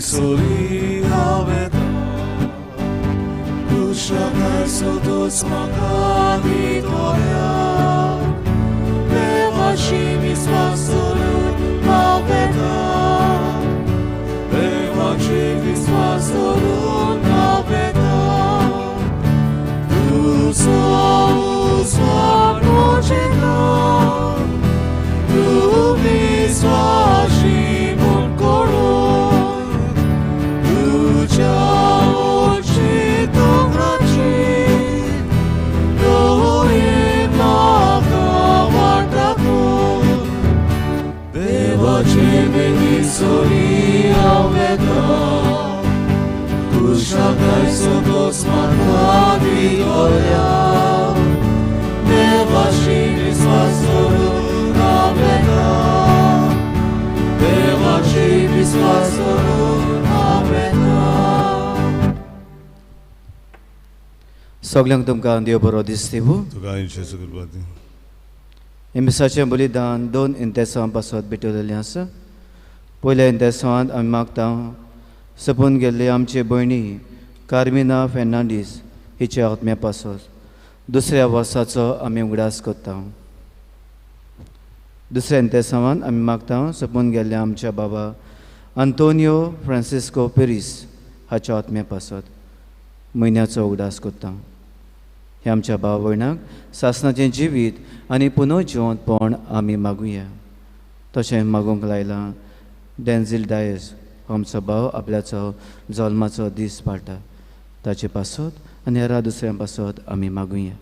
소리 하베다 우샤갈소도 스마가니 도야 내 마심이 스와소를 하베다 내 마심이 스와소를 하베다 우소 노지나 우미 스와시 문고로 우자오지 동라지 너의 마가 왔다고 내와 재배기 소리 하웨다 우샤갈소도 스마가니 도야 내와 심이 스와소를 하베다 내와 심이 스와소를 하베다 सगळ्यांक तुमकां देव बरो दीस दिवं. तुका येशूची कृपा दी. हे मिसाचें बलिदान 2 इंतेसां पासत भिटरलेलें आसा. पयल्या इंतेसांत आमी मागता सपून गेल्ले आमचे भयणी कार्मिना फेर्नांडीस हिचे आत्म्या पासत दुसऱ्या वर्साचो आमी उगडास करता. दुसऱ्या इंतेसांत आमी मागता सपून गेल्ले आमच्या बाबा आंतोनियो फ्रांसिस्को पेरीस हाच्या आत्म्या पासत म्हयन्याचो उगडास करता. हे आमच्या भाव भयणाक सासणाचें जिवीत आनी पुनर्जिवंतपण आमी मागुया. तशें मागूंक लायलां डेन्झील डायस आमचो भाव आपल्याचो जल्माचो दीस पाळटा ताचे पासत आनी हेरां दुसऱ्यां पासत आमी मागुया.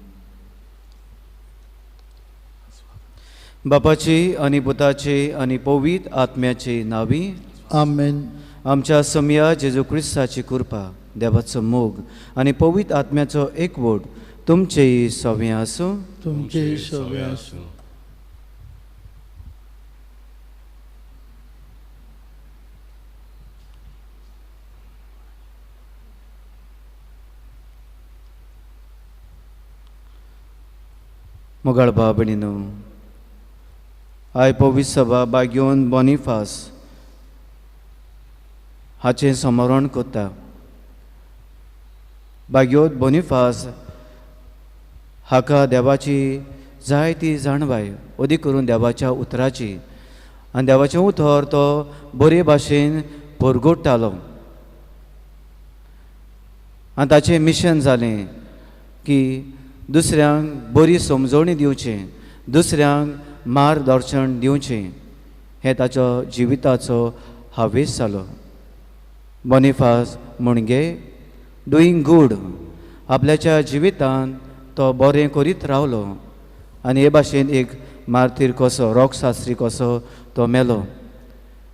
बापाची आनी पुताची आनी पवित्र आत्म्याची नांवी आमेन. आमच्या समया जेजू क्रिस्ताची कृपा देवाचो मोग आनी पवित्र आत्म्याचो एकवट तुमचेय सवें आसूं. तुमचे सवे आसूं. मोगाळ भाव भयणीनो, आय पवित्र सभा बाग्योन बॉनिफास हाचें समरण करता. बाग्योत बॉनिफास हाका देवाची जायती जाणवाय अदी करून देवाच्या उतराची आनी देवाचें उतर तो बरे भाशेन परगोडटालो आनी ताचें मिशन जालें की दुसऱ्यांक बरी समजवणी दिवचें, दुसऱ्यांक मार्गदर्शन दिवचें हें ताच्या जिविताचो हावेस जालो. बॉनिफास म्हणगे डुईंग गूड आपल्याच्या जिवितांत तो बरें करीत रावलो आनी हे भाशेन एक मार्तीर कसो रॉक शास्त्री कसो तो मेलो.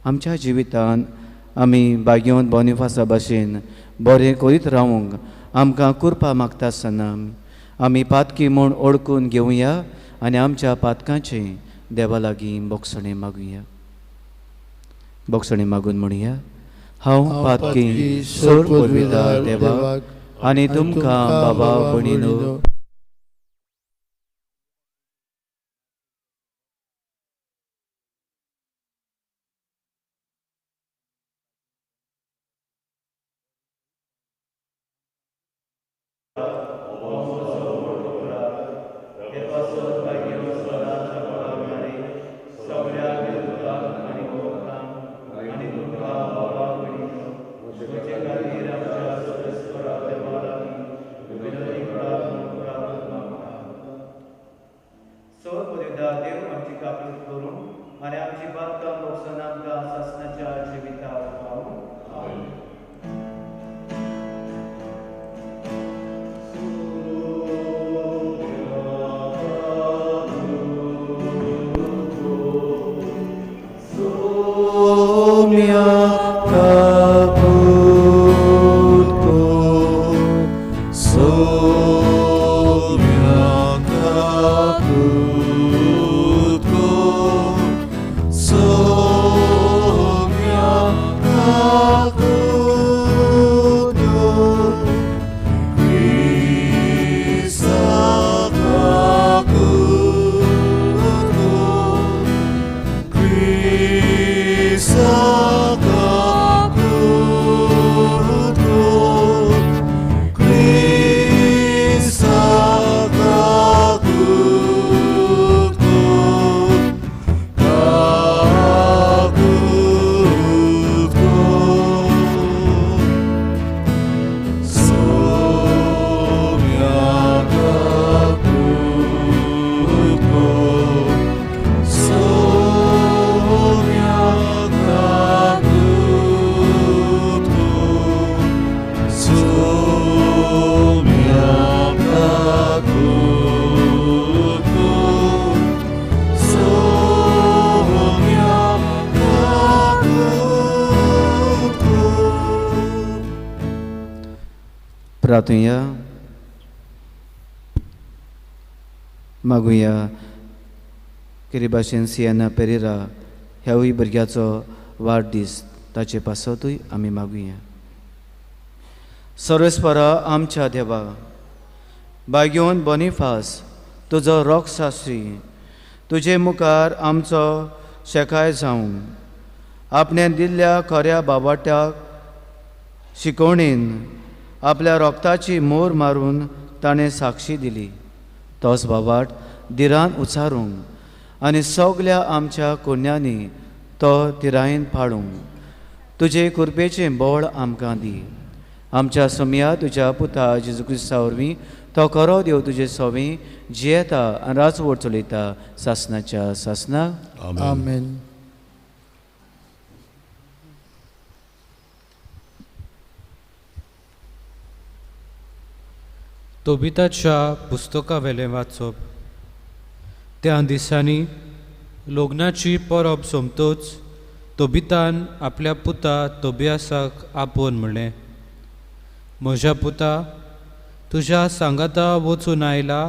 आमच्या जिवितांत आमी बाग्योन बॉनिफासा भाशेन बरें करीत रावूंक आमकां कृपा मागता आसतना आमी पातकी म्हूण ओळखून घेवया आनी आमच्या पातकांचे देवा लागीं बोगसणे मागुया. बोगसणे मागून म्हणुया, हांव पातकी सोर पुरविदार देवाक आनी तुमकां बाबा भयणीनो So प्रार्थुया मागुया केरी भाशेन सियाना पेरेरा ह्यावूय भुरग्याचो वाडदीस ताचे पासतूय आमी मागुया. सर्वेस्परा आमच्या देवा, बागेवन बोनिफास तुजो रोग शास्त्री तुजे मुखार आमचो शेकाय जावं. आपणे दिल्ल्या खऱ्या बाबाट्याक शिकवणेन आपल्या रोगताची मोर मारून ताणें साक्षी दिली. तोच बाबाट दिरान उचारूंक आनी सगल्या आमच्या कोण्यांनी तो तिरायेन पाळूंक तुजे कुरपेचें बोळ आमकां दी. आमच्या सुमया तुज्या पुता जेजू क्रिस्ता वरवीं तो खरो देव तुजे सोबीं जियेता आनी राजवट चलयता सासनाच्या सासनाक. आमेन. तोबिताच्या पुस्तका वेलें वाचप. त्या दिसांनी लग्नाची परब सोमतूच तोबितान आपल्या पुता तोबियासाक आपोवन म्हणलें, म्हज्या पुता, तुज्या सांगाता वचून आयला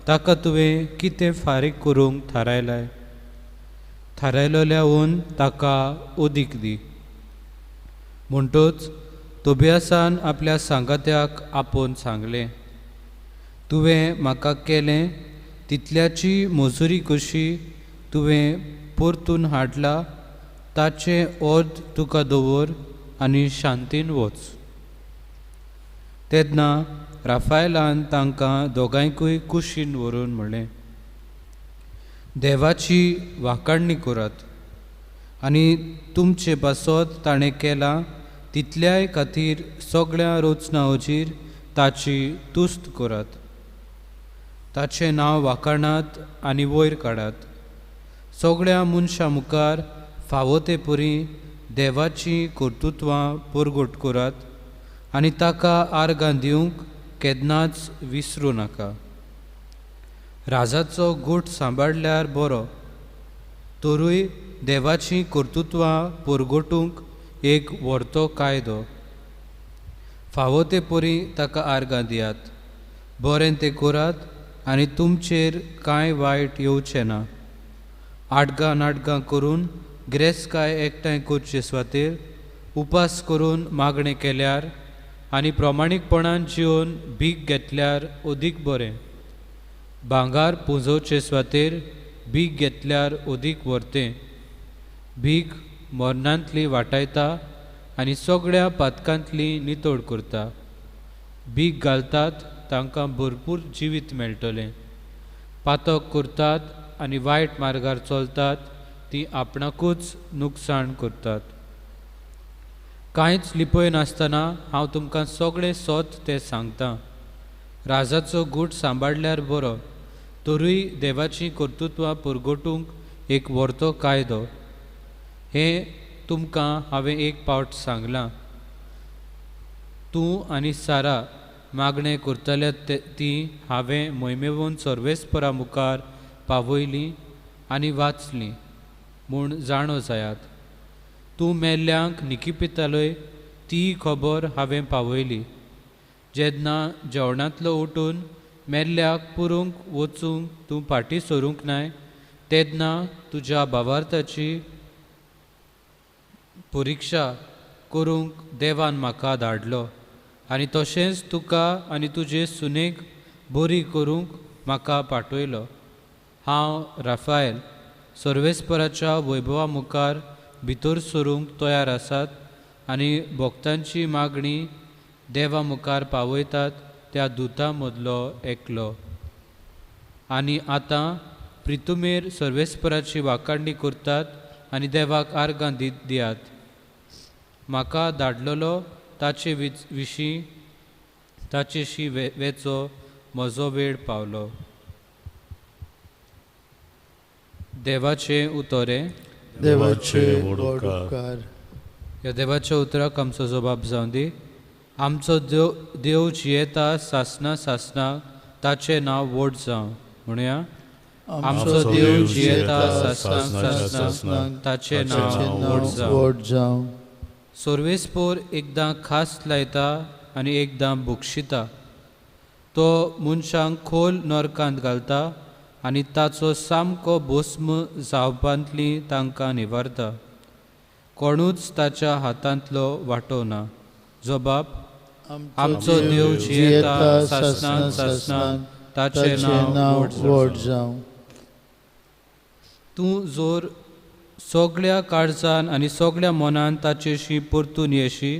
ताका तुवें कितें फारीक करूंक थारायलाय. थारायलोल्याहून ताका ओदीक दी. म्हणटूच तोबियासान आपल्या सांगात्याक आपोवन सांगलें, तुवें म्हाका केलें तितल्याची मजुरी कशी तुवें परतून हाडला ताचें ओद तुका दवर आनी शांतीन वच. तेन्ना राफायलान तांकां दोगांयकूय कुशीन व्हरून म्हणलें, देवाची वाखाणणी करात आनी तुमचे पासत ताणें केलां तितल्याय खातीर सगळ्या रोचनावचेर ताची तुस्त करात. ताचें नांव वाखाणात आनी वयर काडात. सगळ्या मनशां मुखार फावो ते परी देवाची कर्तुत्वां परगट करात आनी ताका आर्गां दिवंक केन्नाच विसरूं नाका. राजाचो गूट सांबाळल्यार बरो, तरूय देवाची कर्तुत्वां परगटूंक एक व्हरतो कायदो. फावो ते परी ताका आर्गां दियात. बरें तें करात आनी तुमचेर कांय वायट येवचें ना. आडगां नाडगां करून गिरेस्तकाय एकठांय करचे सुवातेर उपास करून मागणें केल्यार आनी प्रमाणीकपणान जिवन भीक घेतल्यार ओदीक बरें. भांगार पुंजोवचे सुवातेर भीक घेतल्यार ओदीक व्हरतें. भीक मरणांतली वाटायता आनी सगळ्या पातकांतली नितळ करता. भीक घालतात तांकां भरपूर जिवीत मेळटलें. पातक करतात आनी वायट मार्गार चलतात ती आपणाकूच नुकसाण करतात. कांयच लिपय नासतना हांव तुमकां सगळें सोत तें सांगतां. राजाचो गूट सांबाळल्यार बरो, तरूय देवाची कर्तुत्वां परगटूंक एक व्हरतो कायदो. हें तुमकां हांवें एक पावट सांगलां. तूं आनी सारा मागणें करतले ती हांवें मोहिमेवून सर्वेस्परा मुखार पावयली आनी वाचली म्हूण जाणो जायात. तूं मेल्ल्यांक निखिपितालोय ती खबर हांवें पावयली. जेन्ना जेवणांतलो उठून मेल्ल्याक पुरूंक वचूंक तूं फाटीं सरूंक नाय, तेन्ना तुज्या भावार्थाची परिक्षा करूंक देवान म्हाका धाडलो आनी तशेंच तुका आनी तुजे सुनेक बरी करूंक म्हाका पाठयलो. हांव राफायल सर्वेस्पराच्या वैभवा मुखार भितर सरूंक तयार आसात आनी भक्तांची मागणी देवा मुखार पावयतात त्या दुतां मदलो एकलो. आनी आतां प्रितुमेर सर्वेस्पराची वाखाणणी करतात आनी देवाक आर्गां दियात. म्हाका धाडलेलो ताचे विशीं ताचेशी वेचो म्हजो वेळ पावलो. देवाचे उतोरे. देवाचे व्हड उपकार. ह्या देवाच्या उतराक आमचो जबाब जावन दी. आमचो देव जियेता सासना सासना ताचें नांव व्हड जावं. म्हणुया, आमचो देव जियेता सासना सासना ताचें नांव व्हड जावं. जावं. सर्वेस्पोर एकदां खास लायता आनी एकदां भुक्षिता. तो मनशांक खोल नरकांत घालता आनी ताचो सामको भस्म जावपांतली तांकां निवारता. कोणूच ताच्या हातांतलो वांटोवना. जबाब: आमचो देव जियेता सासणान सासणान ताचें नांव व्हड जावं. तूं जोर सगळ्या काळजान आनी सगळ्या मनान ताचेशी परतून येशी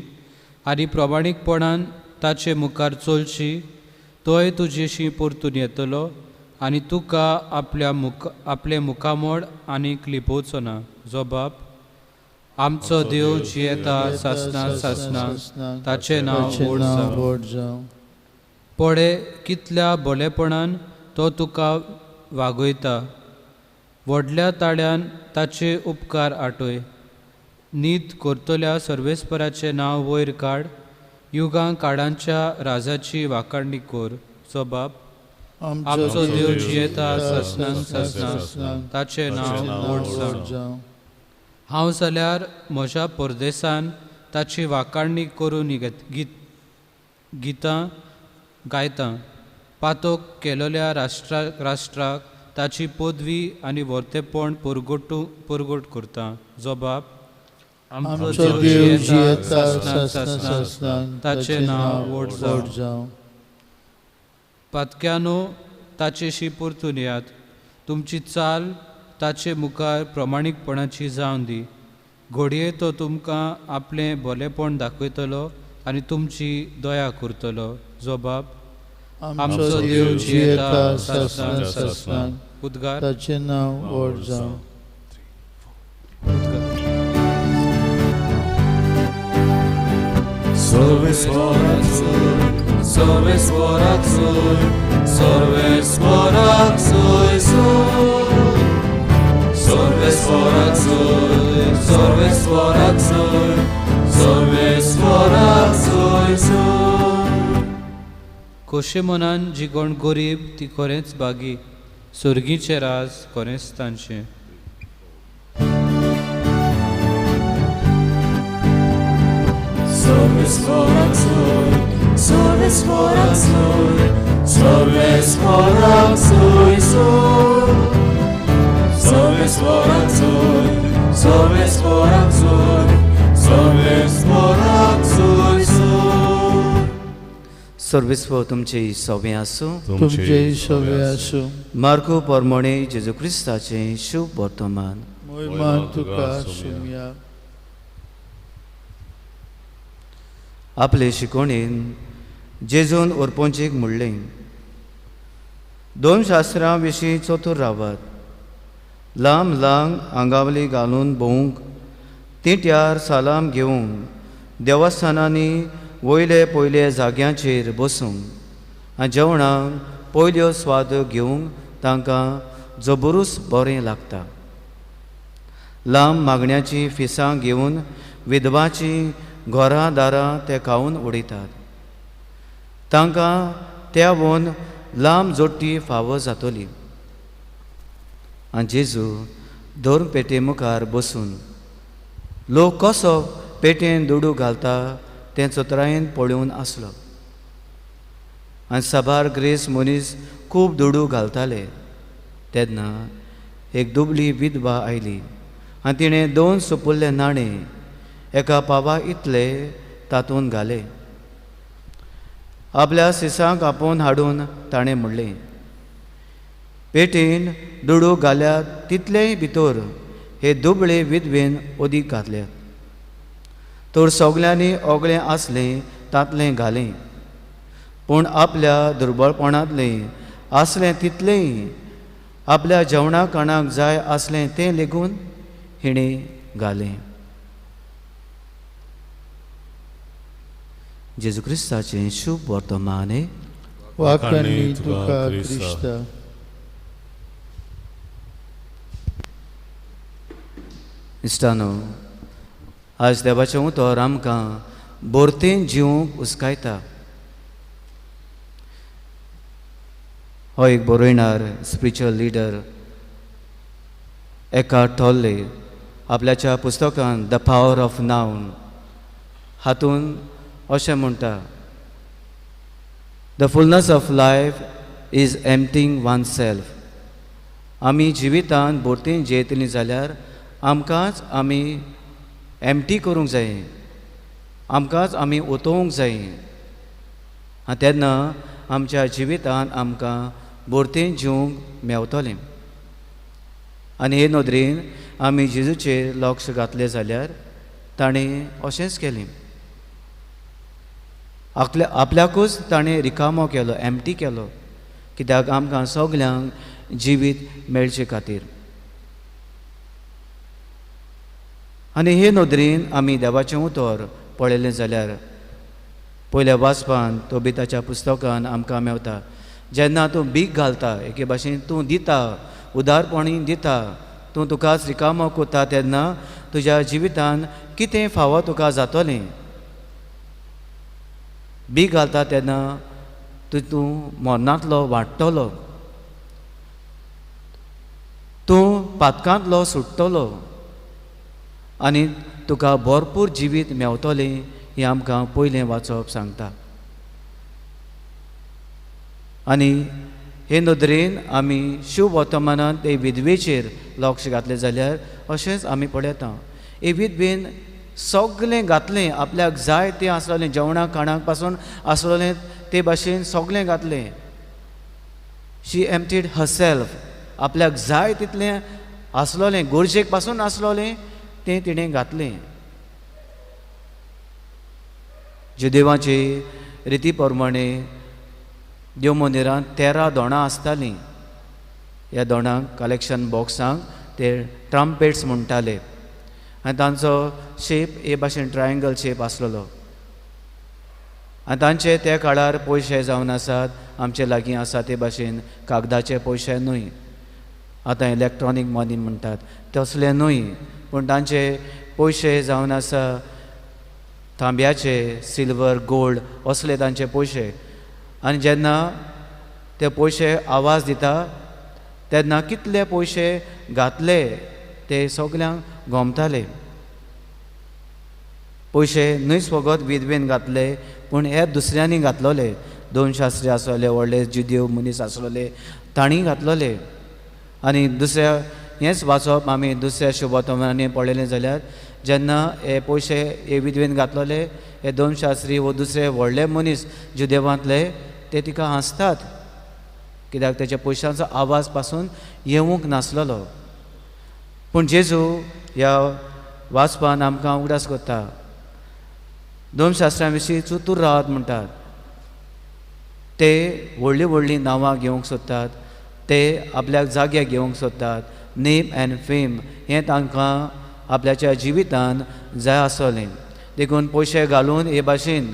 आनी प्रमाणीकपणान ताचे मुखार चलशी, तोय तुजेशी परतून येतलो आनी तुका आपले मुखामोड आनीक लिपोवचो ना. जबाब: आमचो देव जियेता सासणान सासणान ताचें नांव व्हड जावं. पळे कितल्या बरेपणान तो तुका वागयता. व्हडल्या ताळ्यान ताचे उपकार आठय. नीत करतल्या सर्वेस्पराचें नांव वयर काड. युगां काळांच्या राजाची वाखाणणी कर. जबाब: आमचो देव जियेता सासणान सासणान ताचें नांव व्हड जावं. हांव जाल्यार म्हज्या परदेसान ताची वाखाणणी करून गितां गायतां. पातोक केलोल्या राष्ट्राक ताची पदवी आनी वर्तेपण परगट करता. जबाब: आमचो देव जियेता सासणान ताचें नांव व्हड जावं. पातक्यानो, ताचेशी परतून येयात. तुमची चाल ताचे मुखार प्रमाणीकपणाची जावन दी. घडये तो तुमकां आपलें भलेपण दाखयतलो आनी तुमची दया करतलो. जबाब: आमचो देव जियेता सासणान सासणान उद्गार ताचें नांव व्हड जावं. Sorvesporak soy, sorvesporak soy, sorvesporak soy soy. Sorvesporak soy, sorvesporak soy, sorvesporak soy soy. खोशे मनान जी कोण गरीब ती खरेंच बागी. सुर्गीचें राज खरेंच तांचें. Sorvesporak soy, sorvesporak soy, sorvesporak soy soy. Sorvesporak soy, sorvesporak soy, sorvesporak soy soy. सर्वेस्व तुमचे सवे आसूं. तुमचे सवे आसूं. मार्को परमोणे जेजू क्रिस्ताचें शुभ वर्तमान. मोहिमान तुका सुमया. आपले शिकोणेन जेजून ओरपोंचेक म्हणलें, 2 शास्त्रां विशीं चतूर रावात. लांब लांग आंगावली घालून भोवंक, तिट्यार सालाम घेवंक, देवस्थानांनी वयले पयले जाग्यांचेर बसूंक आनी जेवणाक पयल्यो स्वाद घेवंक तांकां जबरूच बरें लागता. लांब मागण्याची फिसां घेवन विधवाची घरां दारां ते खावन उडयतात. तांकां त्या वन लांब जोडटी फावो जातली. आनी जेजू धोर पेटे मुखार बसून लोक कसो पेटेन दुडू घालता तें चोतरायेन पळोवन आसलो. आनी साबार ग्रेस मनीस खूब दुडू घालताले. तेन्ना एक दुबळी विधवा आयली आनी तिणें 2 सुपुल्ले नाणे एका पावा इतले तातूंत घाले. आपल्या सिसांक आपोवन हाडून ताणें म्हणलें, पेटीन दुडू घाल्यात तितलेय भितर हे दुबळे विधवेन ओदीक घातल्यात. तर सगल्यांनी ओगळें आसलें तातलें घालें, पूण आपल्या दुर्बळपणांतलें आसलें तितलेंय आपल्या जेवणा खाणाक जाय आसलें तें लेगून हिणें घालें. जेजू क्रिस्ताचें शुभ वर्तमान. वाखाणणी तुका क्रिस्ता. इश्टानो, आज देवाचें उतर आमकां बोरतेन जिवंक उस्कायता. हो एक बरयणार स्पिरिच्युअल लिडर एकार्ट टोल्ले आपल्याच्या पुस्तकांत द पावर ऑफ नावन हातून अशें म्हणटा, the fullness of life is emptying one self. आमी जिवितांत भोरतेन जियेतलीं जाल्यार आमकांच आमी एम्प्टी करूंक जाय, आमकांच आमी ओतोवंक जाय. तेन्ना आमच्या जिवितांत आमकां भोरतेन जिवंक मेवतलें. आनी हे नदरेन आमी जेजूचेर लक्ष घातलें जाल्यार ताणें अशेंच केलें. आपल्याकूच ताणें रिकामो केलो, एम्प्टी केलो, कित्याक आमकां सगल्यांक जिवीत मेळचे खातीर. आनी हे नदरेन आमी देवाचें उतर पळयलें जाल्यार पयल्या वाचपान तोबिताच्या पुस्तकान आमकां मेवता, जेन्ना तूं भीक घालता, एके भाशेन तूं दिता, उदारपणी दिता, तूं तुकाच रिकामो कोता, तेन्ना तुज्या जिवितान कितें फावो तुका जातलें. भीक घालता तेन्ना तूं मरणांतलो वाडटलो, तूं पातकांतलो सुट्टलो आनी तुका भरपूर जिवीत मेवतलें हें आमकां पयलें वाचप सांगता. आनी हे नदरेन आमी शुभ वर्तमानांत ते विधवेचेर लक्ष घातलें जाल्यार अशेंच आमी पळयता. हे विधवेन सगळें घातलें, आपल्याक जाय तें आसलें, जेवणाक खाणाक पासून आसलें ते भाशेन सगळें घातलें. शी एम्प्टीड हरसेल्फ. आपल्याक जाय तितलें आसलोलें, गरजेक पासून आसलोलें तें तिणें घातलें. जुदेवाचे रिती प्रमाणे देव मंदिरांत 13 दोणां आसतालीं. ह्या दोणांक कलेक्शन बॉक्सांक ते ट्रम्पेट्स म्हणटाले आनी तांचो शेप हे भाशेन ट्रायंगल शेप आसलेलो. आनी तांचे त्या काळार पयशे जावन आसात, आमचे लागीं आसा ते भाशेन कागदाचे पयशे न्हय, आतां इलेक्ट्रॉनीक मनी म्हणटात तसले न्हय, पूण तांचे पयशे जावन आसा तांब्याचे, सिल्वर, गोल्ड असले तांचे पयशे. आनी जेन्ना ते पयशे आवाज दिता तेन्ना कितले पयशे घातले ते सगल्यांक गमताले. पयशे न्हयच फकत विधवेन घातले, पूण हे दुसऱ्यांनी घातलोले. 2 शास्त्री आसलोले, व्हडले जुदेव मनीस आसलोले, तांणी घातलोले. आनी दुसऱ्या हेंच वाचप आमी दुसऱ्या शुभवर्तमानांनी पळयलें जाल्यार जेन्ना हे पयशे हे विधवेन घातलोले, हे 2 शास्त्री वो दुसरे व्हडले मनीस जुदेवांतले ते तिका हांसतात, कित्याक तेच्या पयशांचो आवाज पासून येवंक नासलोलो. पूण जेजू ह्या वाचपान आमकां उगडास करता. 2 शास्त्रां विशीं चतूर रावात म्हणटात. ते व्हडलीं व्हडलीं नांवां घेवंक सोदतात, ते आपल्याक जागे घेवंक सोदतात. नेम एंड फेम हें तांकां आपल्याच्या जिवितान जाय आसलें. देखून पयशे घालून हे भाशेन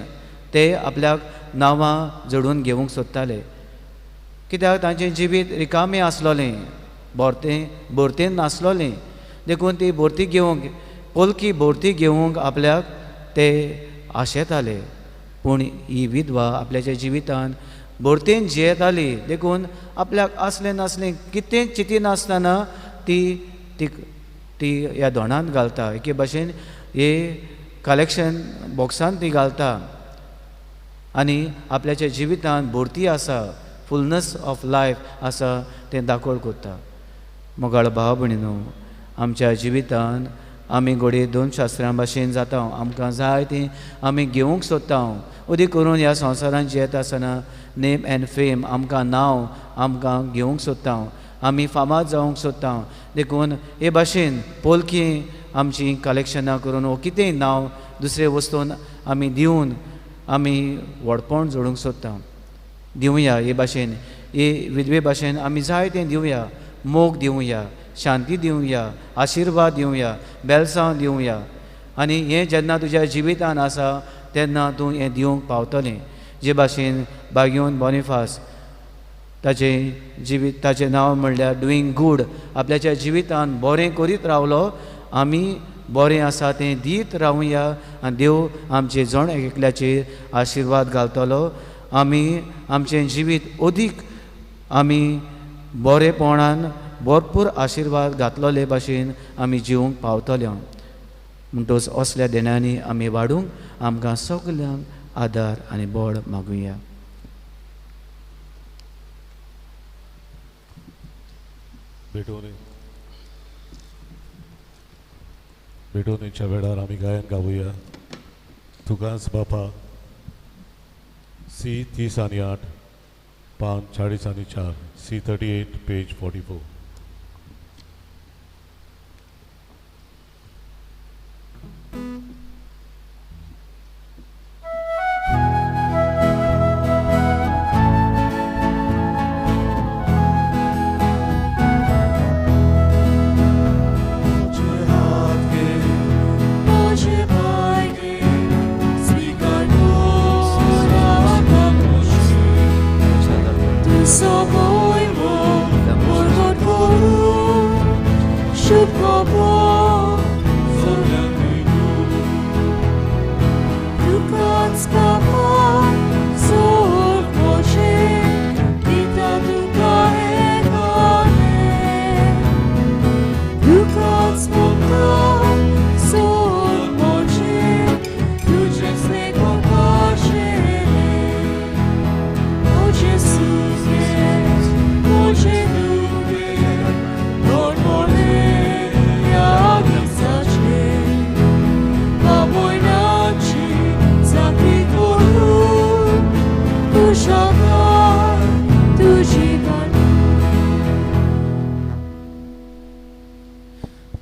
ते आपल्याक नांवां जोडून घेवंक सोदताले, कित्याक तांचें जिवीत रिकामें आसलोलें, भोरतेन नासलोलें. देखून ती भोरती घेवंक, पोलकी भोरती घेवंक आपल्याक ते आशेताले. पूण ही विधवा आपल्याच्या जिवितान भोरतेन जियेताली. देखून आपल्याक आसलें नासलें कितें चिती नासतना ती ती ती ह्या दोणांत घालता. एके भाशेन हे कलेक्शन बॉक्सान ती घालता आनी आपल्याच्या जिवितान भोरती आसा, फुलनेस ऑफ लायफ आसा तें दाखोवन कोत्ता. मोगाळ भाव भयणीनो, आमच्या जिवितान आमी घोडी 2 शास्त्रां भाशेन जाता. आमकां जाय तीं आमी घेवंक सोदता. उदी करून ह्या संवसारांत जियेता आसतना नेम एंड फेम आमकां नांव आमकां घेवंक सोदता, आमी फामाद जावंक सोदता. देखून हे भाशेन पोलकी आमची कलेक्शनां करून वो कितेंय नांव दुसरे वस्तून आमी दिवन आमी व्हडपण जोडूंक सोदता. दिवया हे भाशेन, हे विधवे भाशेन आमी जाय तें दिवया. मोग दिवया, शांती दिवया, आशिर्वाद दिवया, बेलसांव दिवया. आनी हें जेन्ना तुज्या जिवितान आसा तेन्ना तूं हें दिवंक पावतलें. जे भाशेन बागयोन बॉनिफास ताचें नांव म्हणल्यार डुईंग गूड. आपल्याच्या जिवितान बरें करीत रावलो, आमी बरें आसा तें दीत रावया आनी देव आमचे जण एकल्याचेर आशिर्वाद घालतलो. आमी आमचें जिवीत अदीक आमी बरेपणान भरपूर आशिर्वाद घातलोले भाशेन आमी जिवंक पावतले. म्हणटच असल्या देणांनी आमी वाडूंक आमकां सगल्यांक आदार आनी बळ मागुया. भेटवणीच्या वेळार आमी गायन गावुया. तुकाच बापा सी 30:8 पान 40:4 सी 38 पेज 44.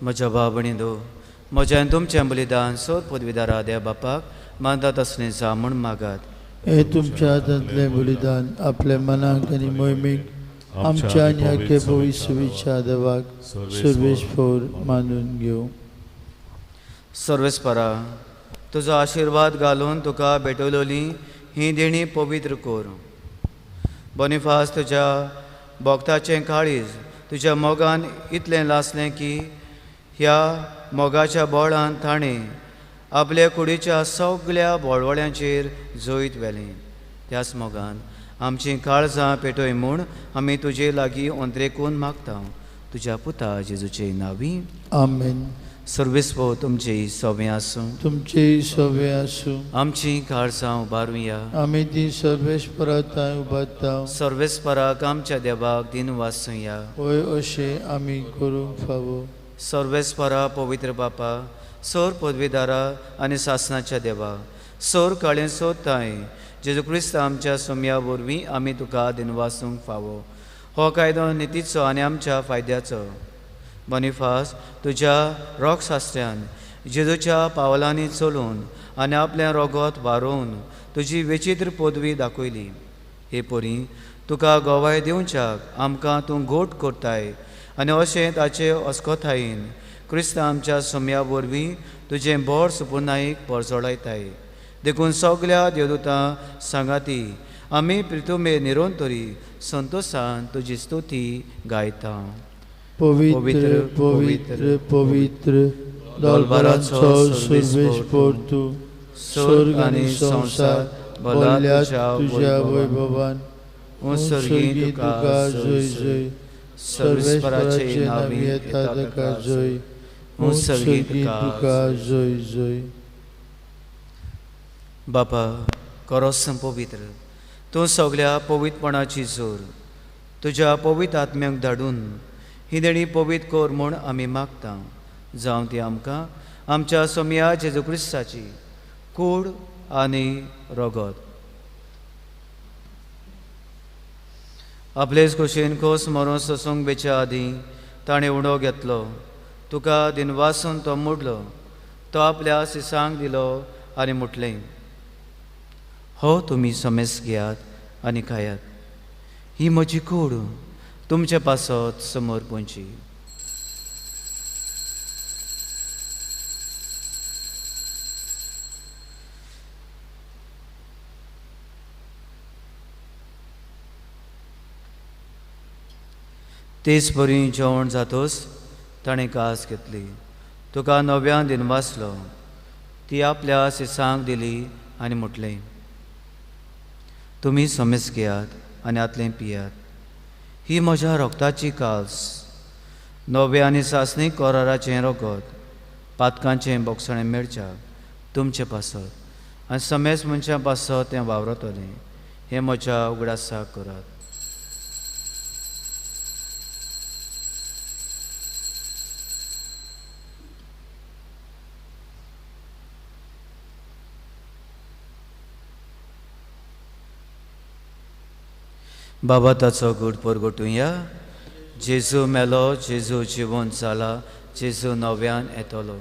म्हज्या भावणींदो, म्हज्यान तुमचें बलिदान सोद पदवीदारा देव बापाक मानतात असलें जा म्हूण मागात. हे तुमच्या हातांतलें बलिदान आपल्या मनाक आनी मोहिमेक आमच्या आनी आख्खे भविष्यच्या देवाक सर्वेस्फोर मानून घेवं. सर्वेस्परा, तुजो आशिर्वाद घालून तुका भेटवलेली ही देणी पवित्र कोर. बोनिफास, तुज्या भोगताचें काळीज तुज्या मोगान इतलें लासलें की ह्या मोगाच्या बोळान ताणें आपल्या कुडीच्या सगळ्या बोळवळ्यांचेर जोईत व्हेलें. त्याच मोगान आमचीं काळजां पेटोय म्हूण आमी तुजे लागीं अंतरेकून मागता. तुज्या पुता जेजूचे नांवी आमेन. सर्वेस्पो तुमचें सवें आसूं. तुमचें सवें आसूं. आमचीं काळजां उबारुया. आमी ती सर्वेस्पराताय उबारता. सर्वेस्पराक आमच्या देवाक दिन वासूया. होय अशें आमी करूंक फावो. सर्वेस्परा पवित्र बापा, सोर पदवीदारा आनी सासणाच्या देवा, सोर काळें सोदताय जेजू क्रिस्त आमच्या सोम्या वरवीं आमी तुका दिनवासूंक फावो. हो कायदो नितीचो आनी आमच्या फायद्याचो. बोनिफास, तुज्या रोगशास्त्र्यान जेजूच्या पावलांनी चलून आनी आपलें रोगोत वारोवन तुजी विचित्र पदवी दाखयली. हे पोरी, तुका गोवाय दिवच्याक आमकां तूं गोट करताय आनी अशें ताचे अस्कोतायेन क्रिस्त आमच्या सोम्या वरवीं तुजें बोर सुपुर्णायेक परजोडायताय. देखून सगळ्या देवदूतां सांगाती आमी प्रितुमे निरोंतरी संतोशान तुजी स्तुती गायता. पवित्र पवित्र पवित्र दोलबारांचो सर्वेस्पोर तूं. स्वर्ग आनी संवसार भरल्या तुज्या वैभवान. उत्सर्गी तुका जय जय. सर्वेस्पराचे नांवी येता ताका जय. उत्सर्गी तुका जय जय. बापा, करोस पवित्र, तूं सगळ्या पवित्रपणाची जोर तुज्या पवित्र आत्म्याक धाडून ही देणी पवित्र कोर म्हूण आमी मागता. जावं ती आमकां आमच्या सोम्या जेजू क्रिस्ताची कूड आनी रोगोत आपलेच खोशेन खोस मरून सोसूंक बेच्या आदीं ताणें उडो घेतलो. तुका दिनवासून तो मुडलो. तो आपल्या सिसांक दिलो आनी मुटलें. हो तुमी समेस घेयात आनी खायात. ही म्हजी कूड तुमचे पासत समोर पोंची. तेच बरी जेवण जातोच ताणें कास घेतली. तुका नव्यान दिनवासलो. ती आपल्या सिसांक दिली आनी मुटलें. तुमी समेस घेयात आनी आतलें पियात. ही म्हज्या रोगताची कास. नवे आनी सासणीक कोराराचें रोगोत पातकांचें बोगसणें मेळच्याक तुमचें पासत आनी समेस मनशां पासत तें वावरतलें. हें म्हज्या उगडासाक करात. बाबा ताचो घुट परगटुया. जेजू मेलो, जेजू जिवंत जाला, जेजू नव्यान येतलो.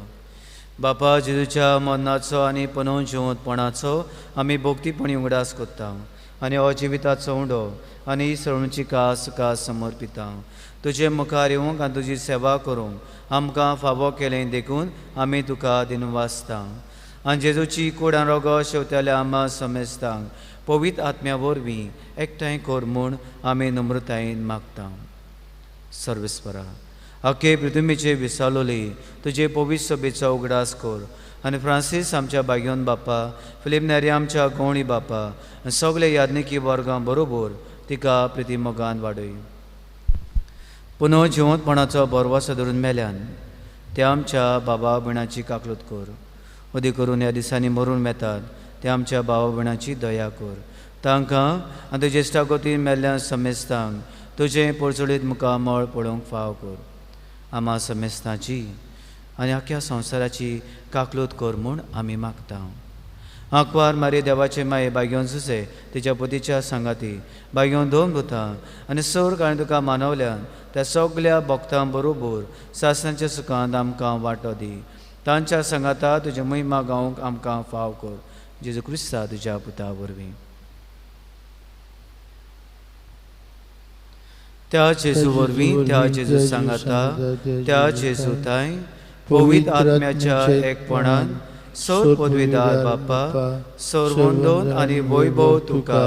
बापा जेजूच्या मरणाचो आनी पुनर्जिवंतपणाचो आमी भोक्तीपणी उगडास कोत्ता आनी हो जिविताचो उंडो आनी सळूची कास कास समर्पिता. तुजे मुखार येवंक आनी तुजी सेवा करूंक आमकां फावो केलें देखून आमी तुका दिनवासता. आनी जेजूची कूड आनी रोगो शेवतेल्या आमा समेस्तांक पवित्र आत्म्या वरवीं एकठांय कर म्हूण आमी नम्रतायेन मागता. सर्वेस्परा, आखे पृथ्वीचे विसालोली तुजे पवित्र सभेचो उगडास कर आनी फ्रांसीस आमच्या बागयोन बापा, फिलीप नेरी आमच्या गवळी बापा आनी सगळे याज्ञिकी वर्गां बरोबर तिका प्रितीमोगान वाडय. पुनः जिवंतपणाचो बरवासो धरून मेल्यान त्या आमच्या बाबा भयणाची काकलूत कर. उदी करून ह्या दिसांनी मरून मेतात त्या आमच्या भावा भयणाची दया कर. तांकां आनी तुजे इश्टागोतीन मेल्ल्या समेस्तांक तुजें परचुडीत मुखामळ पळोवंक फाव कर. आमा समेस्तांची आनी आख्या संवसाराची काकलूत कर म्हूण आमी मागता. आंकवार मारी देवाचे माये बागयोन सुसे तिच्या पतीच्या सांगाती बागयोन दोन भुतां आनी सर काळें तुका मानवल्यान त्या सगळ्या भक्तां बरोबर सासणाच्या सुखांत आमकां वांटो दी. तांच्या सांगाता तुजी महिमा गावंक आमकां फाव कर. जेजू क्रिस्ता तुज्या पुता वरवीं. त्या जेजू वरवीं, त्या जेजू सांगाता, त्या जेजू ताई पवित्र आत्म्याच्या एकपणान सर पदवीदार बापा, सर्वोंदोन आनी वैभव तुका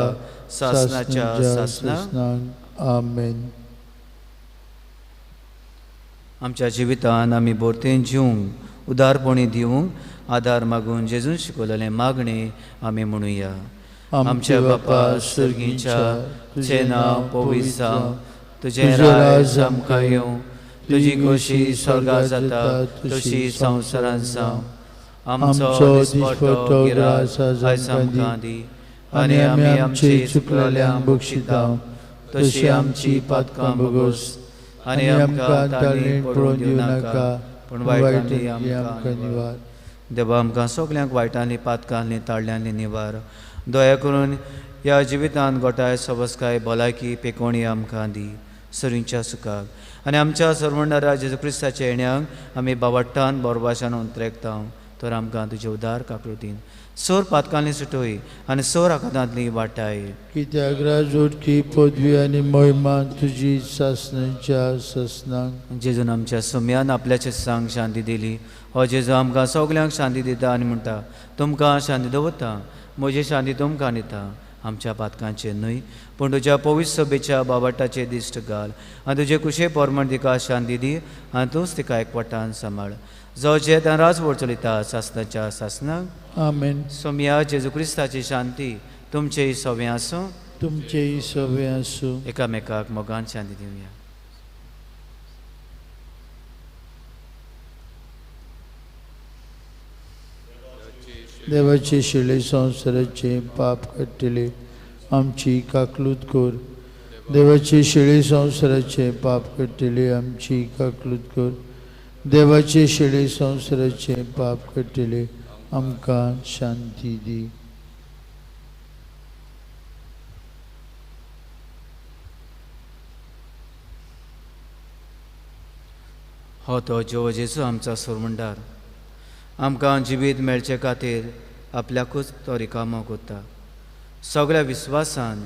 सासणाच्या सासणाक. आमेन. आमच्या जिवितान आमी बोरतेन जिवंक उदारपणी दिवंक आदार मागून जेजून शिकवलेलें मागणें आमी म्हणुया. आमच्या बापा सर्गीच्या तुजें नांव पवित्र जावं, तुजें राज आमकां येवं, तुजी खोशी स्वर्गांत जाता तशी संवसारांत जावं. आमचो दिसपट्टो गिरास आयज आमकां दी आनी आमी आमची चुकलेल्यांक बक्षिता तशी आमची पातकां बगोस आनी आमकां ताळणेंत पडोवन दिवं नाका पूण वायटांतली आमकां निवार. देवा आमकां सगल्यांक वायटांतली पातकांतली ताळल्यांतली निवार. दया करून ह्या जिवितांत गोठाय सवस्काय भलायकी पेकोवणी आमकां दी सरींच्या सुखाक आनी आमच्या सर्वंडारा जेजू क्रिस्ताच्या येण्याक आमी बावट्टान बोरभाशान उतरेकता. तर आमकां तुजे उदार काकळुतीन सोर पातकांतली सुटोय आनी सोर आकांतांतली वाटाय. कित्याक राजवटकी पदवी आनी महिमा तुजी सासणाच्या सासणाक. जेजून आमच्या सोम्यान आपल्याच्या सांग शांती दिली. हो जेजू आमकां सगल्यांक शांती दिता आनी म्हणटा तुमकां शांती दवरता, म्हजी शांती तुमकां दिता. आमच्या पातकांचेर न्हय पूण तुज्या पवित्र सभेच्या बाबाटाचेर दिश्ट घाल आनी तुजे कुशे पोरमण तिका शांती दी आनी तूंच तिका एकवटान सांबाळ. जो जेत आनी राजवट चलयता सासणाच्या सासणाक. आमेन. सोम्या जेजू क्रिस्ताची शांती तुमचेय सवें आसूं. तुमचेय सवें आसूं. एकामेकाक मोगान शांती दिवया. देवाचे शिळे संवसाराचे पाप काडटले आमची काकलूत कर. देवाचे शिळे संवसाराचे पाप काडटले आमची काकलूत कर. देवाचे शिळे संवसाराचे पाप काडटले आमकां शांती दी. हो तो जेजू आमचा सोरमंडार आमकां जिवीत मेळचे खातीर आपल्याकूच तो रिकामो कोत्ता. सगळ्या विस्वासान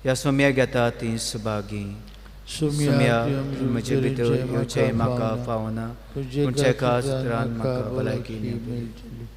ह्या सोम्या घेता ती सुभागी. सोम्या म्हजे भितर येवचें म्हाका फावना पूण चेकाच रान म्हाका भलायकी मेळटली.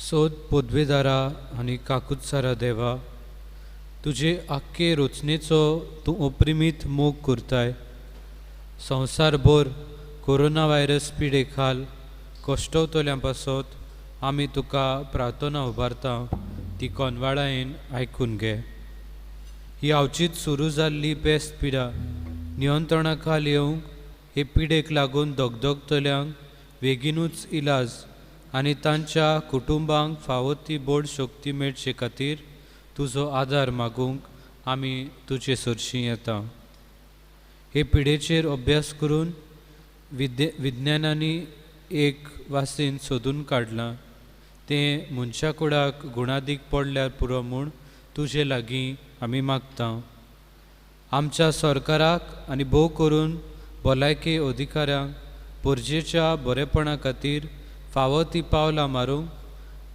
सोद पदवेदारा आनी काकुत्सारा देवा, तुजे आख्खे रचनेचो तूं अप्रिमीत मोग करताय. संवसारभर कोरोना व्हायरस पिडे खाल कश्टवतल्यां पासत आमी तुका प्रार्थना उबारता ती कोनवाळायेन आयकून घे. ही आवचीत सुरू जाल्ली पेस्त पिडा नियंत्रणा खाल येवंक, हे पिडेक लागून दोगदोगतल्यांक बेगीनूच इलाज आनी तांच्या कुटुंबांक फावो ती बोड शक्ती मेळचे खातीर तुजो आदार मागूंक आमी तुजे सरशीं येता. हे पिडेचेर अभ्यास करून विज्ञानानी एक वासीन सोदून काडलां. तें मनशा कुडाक गुणादीक पडल्यार पुरो म्हूण तुजे लागीं आमी मागता. आमच्या सरकाराक आनी भोव करून भलायकी अधिकाऱ्यांक परजेच्या बरेपणा खातीर फावो ती पावलां मारूंक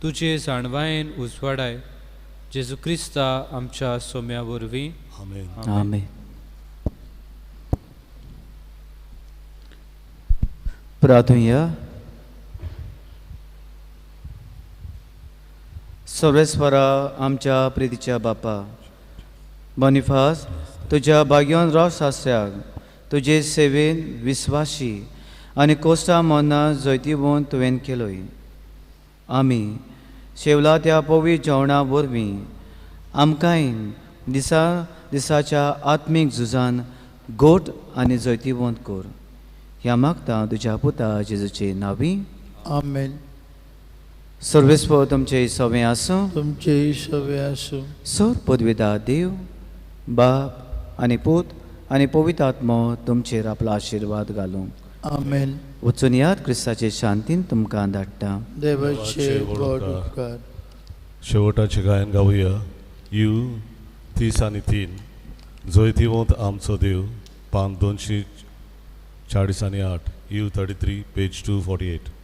तुजे जाणवायेन उजवाडाय. जेजू क्रिस्ता आमच्या सोम्या वरवीं. आमेन. आमेन. प्रार्थुया. सर्वेस्वरा आमच्या प्रितीच्या बापा, बॉनिफास तुज्या भाग्यवान राव शास्त्र्याक तुजे सेवेन विस्वाशी आनी कोश्टा मोन्ना जैतिवून तुवें केलोय. आमी शेवला त्या पवी जेवणा वरवीं आमकांय दिसाच्या आत्मीक झुजान गोट आनी जैतिवंत कर. ह्या मागता तुज्या पुता जेजूचे नांवी. आमेन. सर्वेस्व तुमचे सवे आसूं. तुमचे सवे आसूं. सर पदवेदार देव बाप आनी पूत आनी पवित्र आत्मो तुमचेर आपलो आशिर्वाद घालूं. आमेन. वचून याद क्रिस्ताचे शांतीन तुमकां धाडटा. देवाचे गोड उपकार. शेवटाचे गायन गावुया. यू 30 आनी 3 जैतिवंत आमचो देव, पान 240 आनी 8, यू 33, पेज 248.